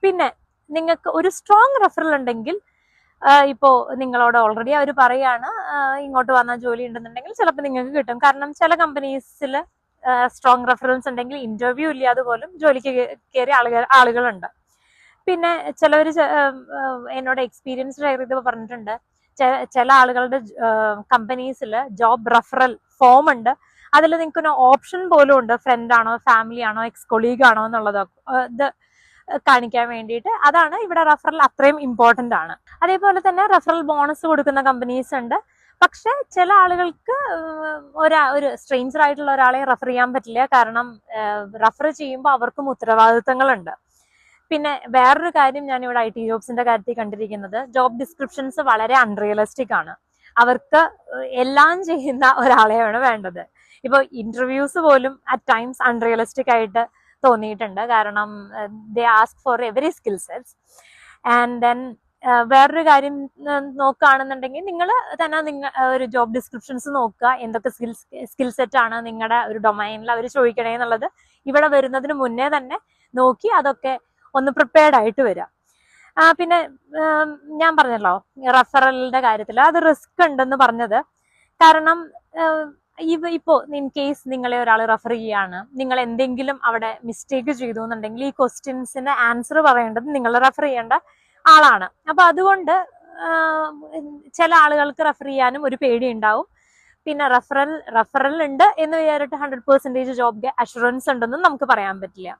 പിന്നെ നിങ്ങൾക്ക് ഒരു സ്ട്രോങ് റെഫറൽ ഉണ്ടെങ്കിൽ ഇപ്പോ നിങ്ങളോട് ഓൾറെഡി അവർ പറയാണ് ഇങ്ങോട്ട് വന്നാൽ ജോലി ഉണ്ടെന്നുണ്ടെങ്കിൽ ചിലപ്പോൾ നിങ്ങൾക്ക് കിട്ടും. കാരണം ചില കമ്പനീസിൽ സ്ട്രോങ് റെഫറൻസ് ഉണ്ടെങ്കിൽ ഇന്റർവ്യൂ ഇല്ലാതെ പോലും ജോലിക്ക് കയറിയ ആളുകളുണ്ട്. പിന്നെ ചിലവർ എന്നോട് എക്സ്പീരിയൻസ് ഷെയർ ചെയ്ത് പറഞ്ഞിട്ടുണ്ട്, ചില ആളുകളുടെ കമ്പനീസിൽ ജോബ് റെഫറൽ ഫോം ഉണ്ട്, അതിൽ നിങ്ങൾക്ക് ഓപ്ഷൻ പോലും ഉണ്ട് ഫ്രണ്ട് ആണോ ഫാമിലി ആണോ എക്സ് കൊളീഗ് ആണോ എന്നുള്ളത് ഇത് കാണിക്കാൻ വേണ്ടിയിട്ട്. അതാണ് ഇവിടെ റെഫറൽ അത്രയും ഇമ്പോർട്ടന്റ് ആണ്. അതേപോലെ തന്നെ റെഫറൽ ബോണസ് കൊടുക്കുന്ന കമ്പനീസ് ഉണ്ട്. പക്ഷെ ചില ആളുകൾക്ക് ഒരു സ്ട്രേഞ്ചർ ആയിട്ടുള്ള ഒരാളെ റെഫർ ചെയ്യാൻ പറ്റില്ല, കാരണം റെഫർ ചെയ്യുമ്പോൾ അവർക്കും ഉത്തരവാദിത്തങ്ങളുണ്ട്. പിന്നെ വേറൊരു കാര്യം ഞാൻ ഇവിടെ IT ജോബ്സിന്റെ കാര്യത്തിൽ കണ്ടിരിക്കുന്നത്, ജോബ് ഡിസ്ക്രിപ്ഷൻസ് വളരെ അൺറിയലിസ്റ്റിക് ആണ്. അവർക്ക് എല്ലാം ചെയ്യുന്ന ഒരാളെയാണ് വേണ്ടത്. ഇപ്പൊ ഇന്റർവ്യൂസ് പോലും അറ്റ് ടൈംസ് അൺറിയലിസ്റ്റിക് ആയിട്ട് തോന്നിയിട്ടുണ്ട്, കാരണം they ask for every skill sets. And then വേറൊരു കാര്യം നോക്കുകയാണെന്നുണ്ടെങ്കിൽ നിങ്ങൾ തന്നെ ഒരു ജോബ് ഡിസ്ക്രിപ്ഷൻസ് നോക്കുക, എന്തൊക്കെ സ്കിൽ സെറ്റ് ആണ് നിങ്ങളുടെ ഒരു ഡൊമൈനിൽ അവർ ചോദിക്കണേ എന്നുള്ളത് ഇവിടെ വരുന്നതിന് മുന്നേ തന്നെ നോക്കി അതൊക്കെ ഒന്ന് പ്രിപ്പയർഡ് ആയിട്ട് വരിക. പിന്നെ ഞാൻ പറഞ്ഞല്ലോ റെഫറലിന്റെ കാര്യത്തിൽ അത് റിസ്ക് ഉണ്ടെന്ന് പറഞ്ഞത്, കാരണം ഇപ്പോ ഇൻ കേസ് നിങ്ങളെ ഒരാൾ റെഫർ ചെയ്യാണ്, നിങ്ങൾ എന്തെങ്കിലും അവിടെ മിസ്റ്റേക്ക് ചെയ്തു എന്നുണ്ടെങ്കിൽ ഈ ക്വസ്റ്റ്യൻസിന് ആൻസർ പറയേണ്ടത് നിങ്ങൾ റെഫർ ചെയ്യേണ്ട ആളാണ്. അപ്പൊ അതുകൊണ്ട് ചില ആളുകൾക്ക് റെഫർ ചെയ്യാനും ഒരു പേടി ഉണ്ടാവും. പിന്നെ റെഫറൽ ഉണ്ട് എന്ന് വിചാരിച്ചിട്ട് 100% ജോബ് അഷുറൻസ് ഉണ്ടെന്നും നമുക്ക് പറയാൻ പറ്റില്ല.